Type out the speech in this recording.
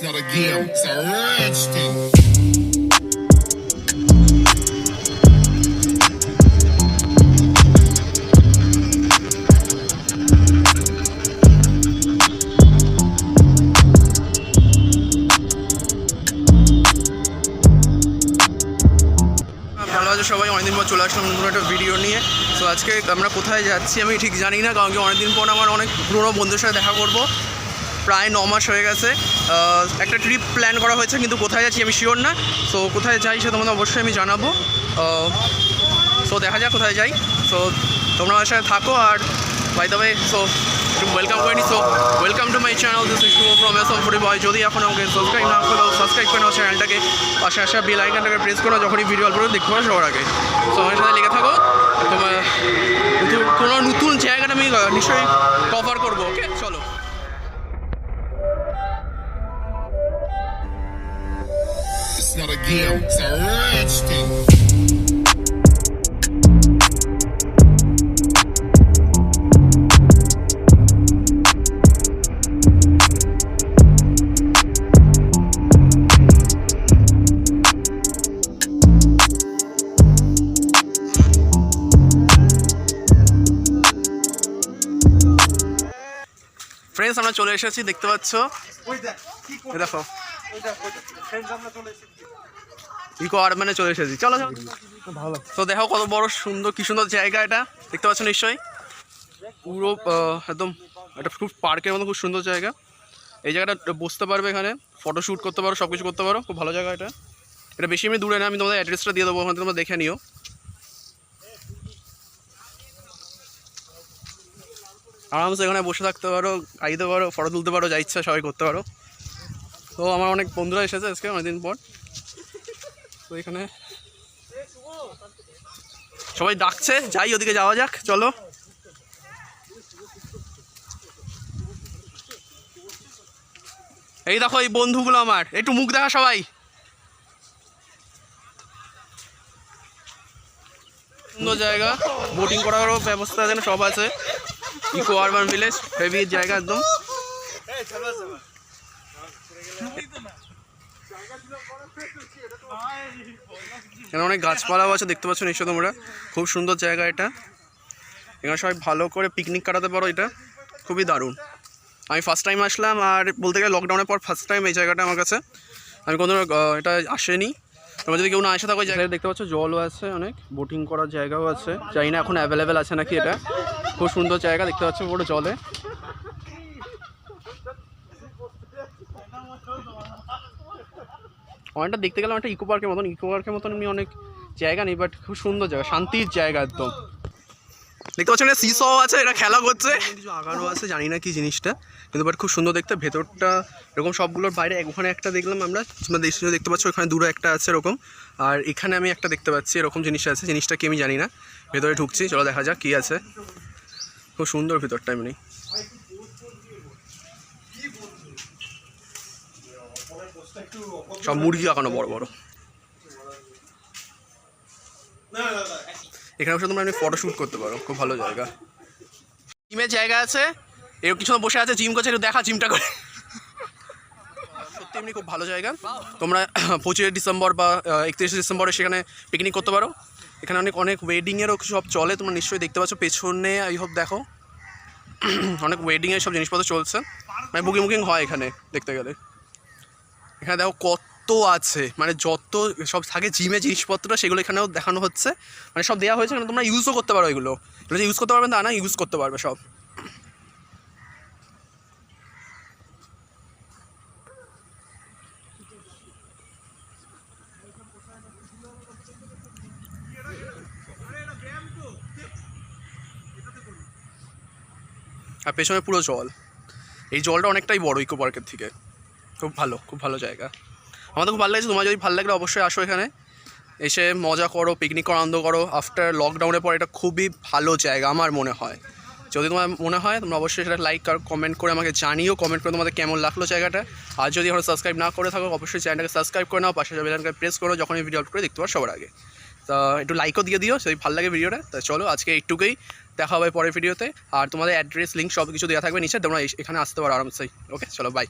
It's not a game, it's a rich thing. ভালো আছে সবাই, অনেকদিন পর চলে আসলাম নতুন একটা ভিডিও নিয়ে। তো আজকে আমরা কোথায় যাচ্ছি আমি ঠিক জানি না, কারণ কি অনেকদিন পর আমার অনেক পুরনো বন্ধুদের সাথে দেখা করব। প্রায় 9 মাস হয়ে গেছে। একটা ট্রিপ প্ল্যান করা হয়েছে, কিন্তু কোথায় যাচ্ছি আমি শিওর না। সো কোথায় যাই সে তোমাদের অবশ্যই আমি জানাবো। সো দেখা যাক কোথায় যাই। সো তোমরা আমার সাথে থাকো। আর by the way, so welcome করে নি। So welcome to my channel, this is Shubho from SM foodie boy. যদি এখন আমাকে সাবস্ক্রাইব না করো, সাবস্ক্রাইব করে নাও চ্যানেলটাকে, পাশে আসা বেল আইকনটাকে প্রেস করো, যখনই ভিডিও আপলোড দেখতে পারো সবার আগে। সো আমার সাথে লেগে থাকো। তোমার কোনো নতুন জায়গাটা আমি নিশ্চয়ই কভার করবো। ওকে, চলো। It's not a game, it's a rich thing. Friends, আমরা চলে এসেছি, দেখতে পাচ্ছ। দেখো ইকো আরবানে চলে এসেছি। চলো ভালো। তো দেখো কত বড় সুন্দর, কি সুন্দর জায়গা এটা, দেখতে পাচ্ছ নিশ্চয়ই। পুরো একদম একটা খুব পার্কের মতো খুব সুন্দর জায়গা। এই জায়গাটা বসতে পারবে, এখানে ফটোশ্যুট করতে পারো, সব কিছু করতে পারো। খুব ভালো জায়গা এটা। এটা বেশি আমি দূরে না, আমি তোমাদের অ্যাড্রেসটা দিয়ে দেবো, ওখানে তোমরা দেখে নিও। আরামসে এখানে বসে থাকতে পারো, খাইতে পারো, ফটো তুলতে পারো, যা ইচ্ছা সবাই করতে পারো। তো আমার অনেক বন্ধুরা এসেছে আজকে অনেকদিন পর। তো এখানে সবাই ডাকছে, যাই ওদিকে যাওয়া যাক, চলো। এই দেখো এই বন্ধুগুলো আমার, একটু মুখ দেখা সবাই। সুন্দর জায়গা, বোটিং করারও ব্যবস্থা আছে, সব আছে। ইকো আরবান ভিলেজ, হেভি জায়গা একদম। এখানে অনেক গাছপালাও আছে, দেখতে পাচ্ছ নিশ্চয় তোমরা। খুব সুন্দর জায়গা এটা। এখানে সবাই ভালো করে পিকনিক কাটাতে পারো, এটা খুবই দারুণ। আমি ফার্স্ট টাইম আসলাম, আর বলতে গেলে লকডাউনের পর ফার্স্ট টাইম এই জায়গাটা আমার কাছে। আমি কোনো এটা আসেনি। তোমরা যদি কেউ না এসে থাকো, জায়গায় দেখতে পাচ্ছ জলও আছে, অনেক বোটিং করার জায়গাও আছে। জানি না এখন অ্যাভেলেবেল আছে নাকি। এটা খুব সুন্দর জায়গা, দেখতে পাচ্ছ পুরো জলে। অনেকটা দেখতে গেলাম একটা ইকো পার্কের মতন এমনি অনেক জায়গা নেই, বাট খুব সুন্দর জায়গা, শান্তির জায়গা একদম। দেখতে পাচ্ছেন সিসো আছে, এটা খেলা করছে, কিছু আগারও আছে, জানি না কি জিনিসটা, কিন্তু বাট খুব সুন্দর দেখতে। ভেতরটা এরকম সবগুলোর বাইরে ওখানে একটা দেখলাম আমরা, দেখতে পাচ্ছ ওখানে দূরে একটা আছে এরকম। আর এখানে আমি একটা দেখতে পাচ্ছি এরকম জিনিস আছে, জিনিসটা কি আমি জানি না। ভেতরে ঢুকছি, চলো দেখা যাক কি আছে। খুব সুন্দর ভেতরটা এমনি। সব মুরগি আঁকানো বড় বড়। এখানে বসে তোমরা ফটোশ্যুট করতে পারো, খুব ভালো জায়গা। জিমের জায়গা আছে, এর কিছু বসে আছে, জিম করছে, একটু দেখা জিমটা করে। সত্যি এমনি খুব ভালো জায়গা। তোমরা 25 ডিসেম্বর বা 31 ডিসেম্বরে সেখানে পিকনিক করতে পারো। এখানে অনেক ওয়েডিংয়েরও সব চলে, তোমরা নিশ্চয়ই দেখতে পাচ্ছ পেছনে। আই হোপ দেখো, অনেক ওয়েডিংয়ের সব জিনিসপত্র চলছে, মানে বুকিং হয় এখানে দেখতে গেলে। এখানে দেখো কত আছে, মানে যত সব থাকে জিমে জিনিসপত্র সেগুলো এখানেও দেখানো হচ্ছে, মানে সব দেওয়া হয়েছে। তোমরা ইউজও করতে পারো, এগুলো যে ইউজ করতে পারবে তা না, ইউজ করতে পারবে সব। আর পেছনে পুরো জল, এই জলটা অনেকটাই বড় ইকো পার্কের থেকে। খুব ভালো জায়গা, আমাদের খুব ভালো লাগছে। তোমার যদি ভালো লাগলে অবশ্যই আসো, এখানে এসে মজা করো, পিকনিক করো, আনন্দ করো। আফটার লকডাউনের পর এটা খুবই ভালো জায়গা আমার মনে হয়। যদি তোমার মনে হয় তোমরা অবশ্যই সেটা লাইক আর কমেন্ট করে আমাকে জানিও, কমেন্ট করে তোমাদের কেমন লাগলো জায়গাটা। আর যদি এখন সাবস্ক্রাইব না করে থাকো, অবশ্যই চ্যানেলটাকে সাবস্ক্রাইব করে নাও, পাশে বেল আইকনটা প্রেস করো, যখন এই ভিডিও আপলোড করে দেখতে পারো সবার আগে। তা একটু লাইকও দিয়ে দিও যদি ভালো লাগে ভিডিওটা। তা চলো আজকে এইটুকুই, দেখা হবে পরের ভিডিওতে। আর তোমাদের অ্যাড্রেস লিঙ্ক সব কিছু দেওয়া থাকবে নিচে, তোমরা এখানে আসতে পারো আরামসে। ওকে, চলো বাই।